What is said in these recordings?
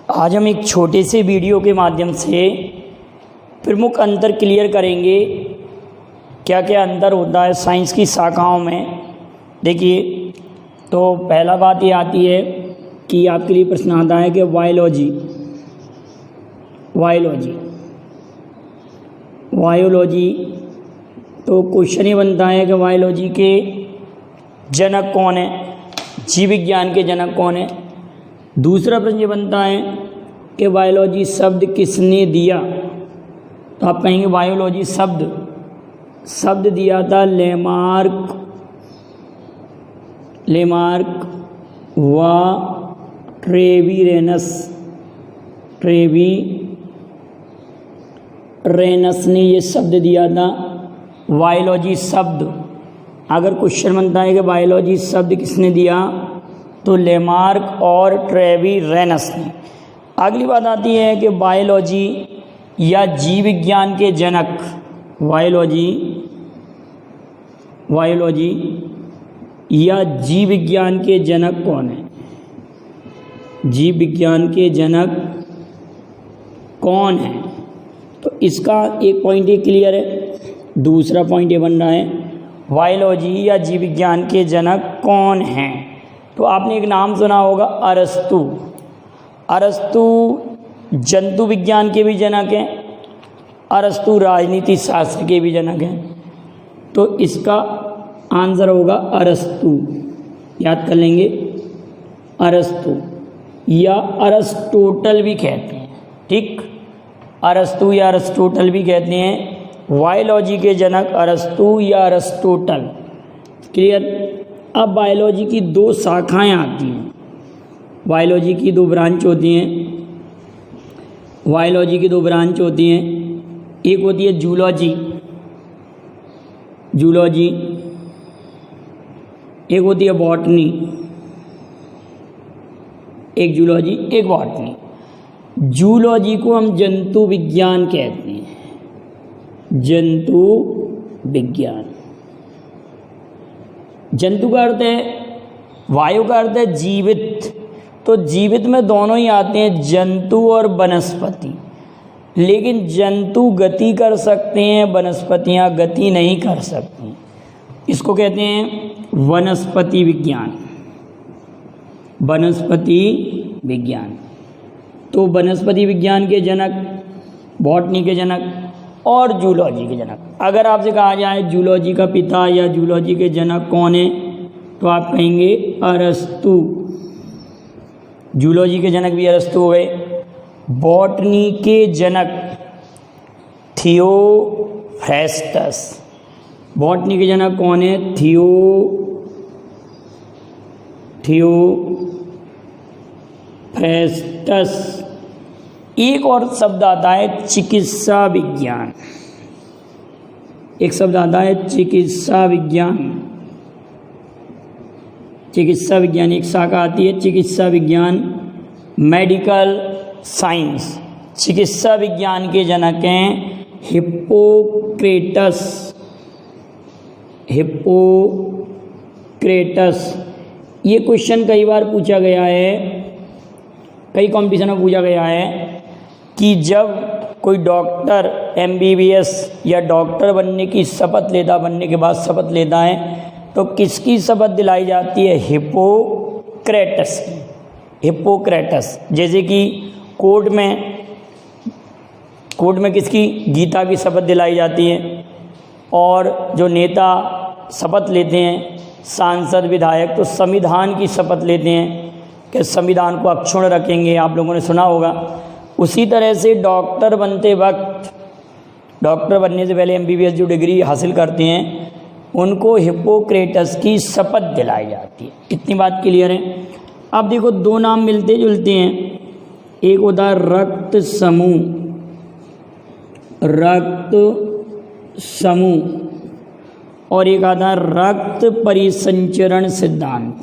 आज हम एक छोटे से वीडियो के माध्यम से प्रमुख अंतर क्लियर करेंगे, क्या क्या अंतर होता है साइंस की शाखाओं में। देखिए, तो पहला बात ये आती है कि आपके लिए प्रश्न आता है कि वायोलॉजी, तो क्वेश्चन ये बनता है कि वायोलॉजी के जनक कौन है, जीव विज्ञान के जनक कौन है। दूसरा प्रश्न ये बनता है कि बायोलॉजी शब्द किसने दिया, तो आप कहेंगे बायोलॉजी शब्द दिया था लेमार्क व ट्रेवीरेनस ने ये शब्द दिया था बायोलॉजी शब्द। अगर क्वेश्चन बनता है कि बायोलॉजी शब्द किसने दिया, तो लेमार्क और ट्रेवीरेनस ने। अगली बात आती है कि बायोलॉजी या जीव विज्ञान के जनक, बायोलॉजी या जीव विज्ञान के जनक कौन है, जीव विज्ञान के जनक कौन है। तो इसका एक पॉइंट ये क्लियर है। दूसरा पॉइंट ये बन रहा है बायोलॉजी या जीव विज्ञान के जनक कौन हैं। तो आपने एक नाम सुना होगा अरस्तु जंतु विज्ञान के भी जनक हैं, अरस्तु राजनीति शास्त्र के भी जनक हैं। तो इसका आंसर होगा अरस्तु, याद कर लेंगे। अरस्तु या अरस्टोटल भी कहते हैं, ठीक, अरस्तु या अरस्टोटल भी कहते हैं। बायोलॉजी के जनक अरस्तु या अरस्टोटल, क्लियर। अब बायोलॉजी की दो शाखाएं आती हैं, बायोलॉजी की दो ब्रांच होती हैं। एक होती है जूलॉजी, एक होती है बॉटनी, एक जूलॉजी एक बॉटनी। जूलॉजी को हम जंतु विज्ञान कहते हैं, जंतु विज्ञान। जंतु का अर्थ है, वायु का अर्थ है जीवित, तो जीवित में दोनों ही आते हैं, जंतु और वनस्पति। लेकिन जंतु गति कर सकते हैं, वनस्पतियां गति नहीं कर सकती। इसको कहते हैं वनस्पति विज्ञान। तो वनस्पति विज्ञान के जनक, बॉटनी के जनक और जूलॉजी के जनक। अगर आपसे कहा जाए जूलॉजी का पिता या जूलॉजी के जनक कौन है, तो आप कहेंगे अरस्तु। जूलॉजी के जनक भी अरस्तु हो गए। बॉटनी के जनक थियोफ्रेस्टस। बॉटनी के जनक कौन है, थियोफ्रेस्टस। एक और शब्द आता है चिकित्सा विज्ञान, एक शब्द आता है चिकित्सा विज्ञान एक शाखा आती है, चिकित्सा विज्ञान, मेडिकल साइंस। चिकित्सा विज्ञान के जनक हैं हिप्पोक्रेटस। ये क्वेश्चन कई बार पूछा गया है, कई कॉम्पिटिशन में पूछा गया है कि जब कोई डॉक्टर MBBS या डॉक्टर बनने की शपथ लेता, बनने के बाद शपथ लेता है, तो किसकी शपथ दिलाई जाती है, हिप्पोक्रेटस की। हिप्पोक्रेटस, जैसे कि कोर्ट में किसकी, गीता की शपथ दिलाई जाती है। और जो नेता शपथ लेते हैं, सांसद, विधायक, तो संविधान की शपथ लेते हैं कि संविधान को अक्षुण्ण रखेंगे, आप लोगों ने सुना होगा। उसी तरह से डॉक्टर बनते वक्त, डॉक्टर बनने से पहले MBBS जो डिग्री हासिल करते हैं, उनको हिप्पोक्रेटस की शपथ दिलाई जाती है। इतनी बात क्लियर है। अब देखो, दो नाम मिलते जुलते हैं। एक होता है रक्त समूह और एक आता है रक्त परिसंचरण सिद्धांत।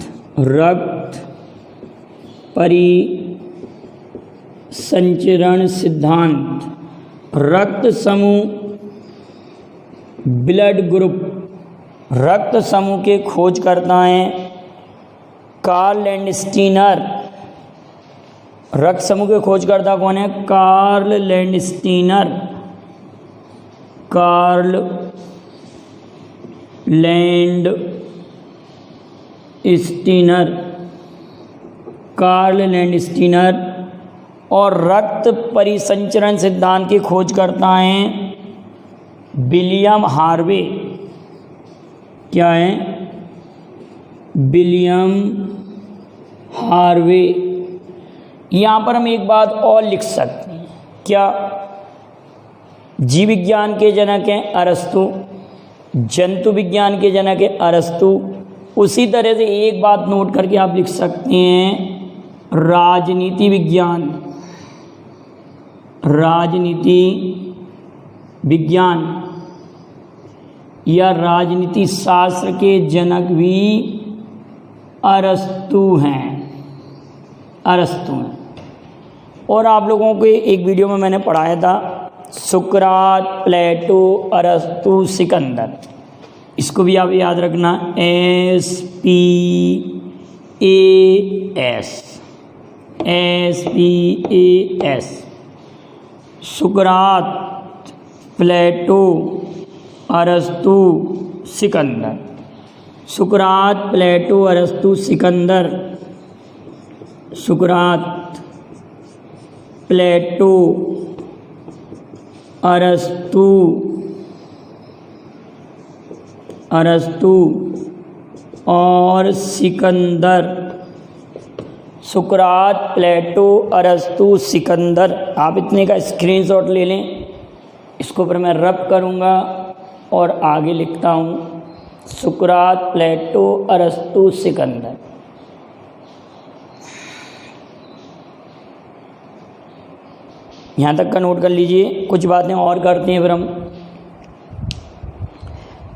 रक्त समूह, ब्लड ग्रुप। रक्त समूह के खोजकर्ता हैं कार्ल लैंडस्टीनर। रक्त समूह के खोजकर्ता कौन है? Karl Landsteiner. Karl Landsteiner, Karl Landsteiner. और रक्त परिसंचरण सिद्धांत के खोजकर्ता हैं विलियम हार्वे। क्या है? William Harvey. यहाँ पर हम एक बात और लिख सकते हैं, क्या? जीव विज्ञान के जनक हैं अरस्तु, जंतु विज्ञान के जनक है अरस्तु। उसी तरह से एक बात नोट करके आप लिख सकते हैं, राजनीति विज्ञान, राजनीति विज्ञान या राजनीति शास्त्र के जनक भी अरस्तु हैं, अरस्तु हैं। और आप लोगों को एक वीडियो में मैंने पढ़ाया था, सुकरात, प्लेटो, अरस्तु, सिकंदर। इसको भी आप याद रखना, SPAS, SPAS। सुकरात, प्लेटो, अरस्तु, सिकंदर। सुकरात, प्लेटो, अरस्तु, सिकंदर। सुकरात, प्लेटो, अरस्तु, अरस्तु और सिकंदर। सुकरात, प्लेटो, अरस्तु, सिकंदर। आप इतने का स्क्रीनशॉट ले लें, इसको पर मैं रब करूँगा और आगे लिखता हूँ, सुकरात, प्लेटो, अरस्तु, सिकंदर। यहाँ तक का नोट कर लीजिए। कुछ बातें और करते हैं फिर हम।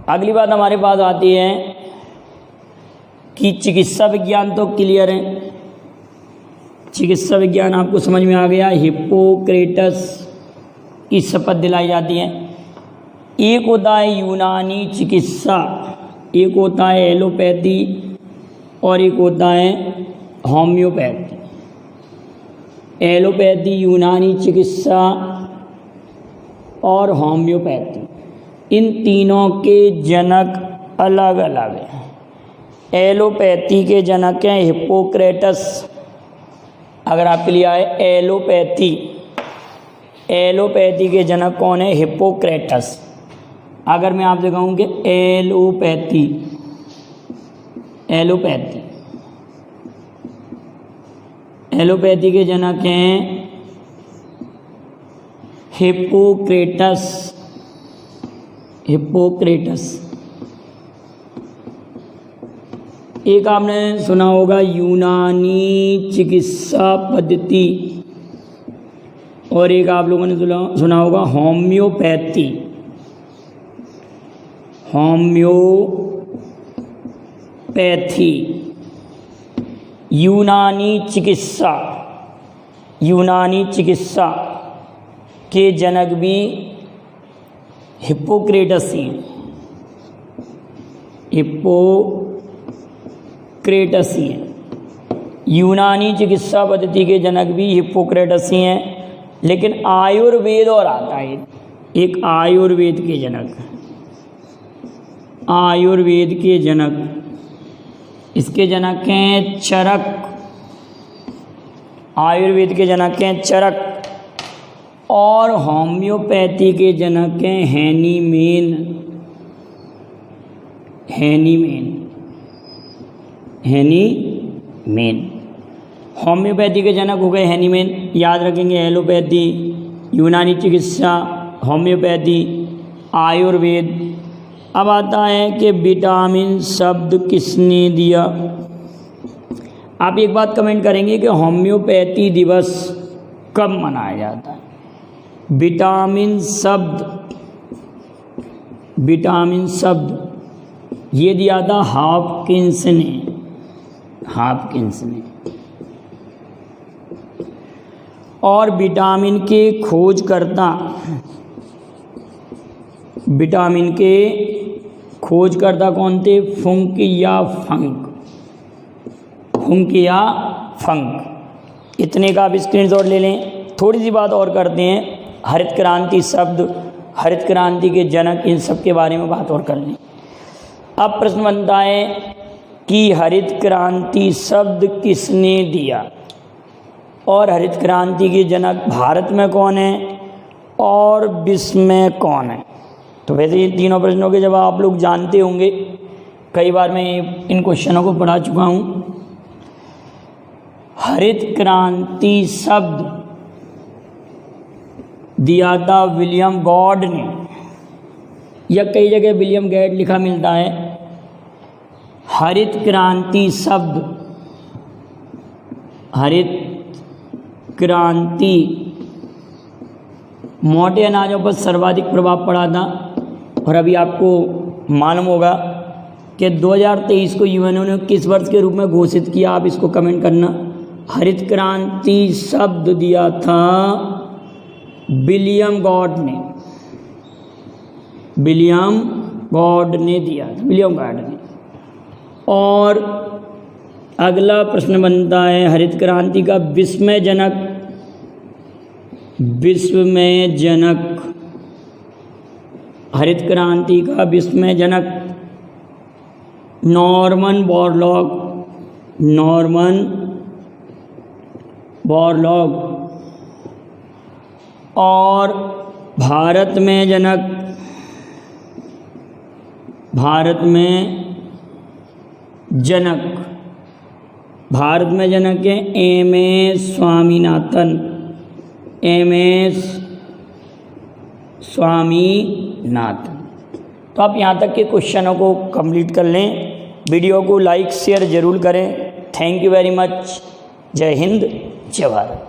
अगली बात हमारे पास आती है कि चिकित्सा विज्ञान तो क्लियर है, चिकित्सा विज्ञान आपको समझ में आ गया। हिप्पोक्रेटस की शपथ दिलाई जाती है। एक होता है यूनानी चिकित्सा, एक होता है एलोपैथी और एक होता है होम्योपैथी। एलोपैथी, यूनानी चिकित्सा और होम्योपैथी, इन तीनों के जनक अलग अलग हैं। एलोपैथी के जनक हैं हिप्पोक्रेटस। अगर आपके लिए आए एलोपैथी, एलोपैथी के जनक कौन है? हिप्पोक्रेटस। अगर मैं आपसे कहूँ कि एलोपैथी, एलोपैथी, एलोपैथी के जनक हैं हिप्पोक्रेटस, हिप्पोक्रेटस। एक आपने सुना होगा यूनानी चिकित्सा पद्धति और एक आप लोगों ने सुना होगा होम्योपैथी, होम्योपैथी। यूनानी चिकित्सा, यूनानी चिकित्सा के जनक भी हिप्पोक्रेटस ही हैं, हिप्पोक्रेटस ही हैं। यूनानी चिकित्सा पद्धति के जनक भी हिप्पोक्रेटस ही हैं। लेकिन आयुर्वेद और आता है एक, आयुर्वेद के जनक, आयुर्वेद के जनक, इसके जनक हैं चरक। आयुर्वेद के जनक हैं चरक। और होम्योपैथी के जनक हैं हैनीमैन, हैनीमैन, हैनीमैन। होम्योपैथी के जनक हो गए हैनीमैन। याद रखेंगे, एलोपैथी, यूनानी चिकित्सा, होम्योपैथी, आयुर्वेद। अब आता है कि विटामिन शब्द किसने दिया। आप एक बात कमेंट करेंगे कि होम्योपैथी दिवस कब मनाया जाता है। विटामिन शब्द, विटामिन शब्द ये दिया था हॉपकिंस ने, हॉपकिंस ने। और विटामिन के खोजकर्ता, विटामिन के खोजकर्ता कौन थे? फुंक या फंक, फुंक या फंक। इतने का आप स्क्रीनशॉट ले लें। थोड़ी सी बात और करते हैं, हरित क्रांति शब्द, हरित क्रांति के जनक, इन सब के बारे में बात और कर लें। अब प्रश्न बनता है कि हरित क्रांति शब्द किसने दिया और हरित क्रांति के जनक भारत में कौन है और विश्व में कौन है। तो वैसे ये तीनों प्रश्नों के जवाब आप लोग जानते होंगे, कई बार मैं इन क्वेश्चनों को पढ़ा चुका हूँ। हरित क्रांति शब्द दिया था विलियम गॉड ने, या कई जगह विलियम गेट लिखा मिलता है। हरित क्रांति शब्द, हरित क्रांति मोटे अनाजों पर सर्वाधिक प्रभाव पड़ा था। और अभी आपको मालूम होगा कि 2023 को यूएनओ ने किस वर्ष के रूप में घोषित किया, आप इसको कमेंट करना। हरित क्रांति शब्द दिया था विलियम गॉड ने, विलियम गॉड ने दिया था, विलियम गॉड ने। और अगला प्रश्न बनता है हरित क्रांति का विश्व में जनक, विश्व में जनक, हरित क्रांति का विश्व में जनक नॉर्मन बोरलॉग, नॉर्मन बोरलॉग। और भारत में जनक, भारत में जनक, भारत में जनक है एम.एस. स्वामीनाथन, एम.एस. स्वामीनाथन। तो आप यहाँ तक के क्वेश्चनों को कंप्लीट कर लें। वीडियो को लाइक शेयर ज़रूर करें। Thank you very much. जय हिंद, जय भारत।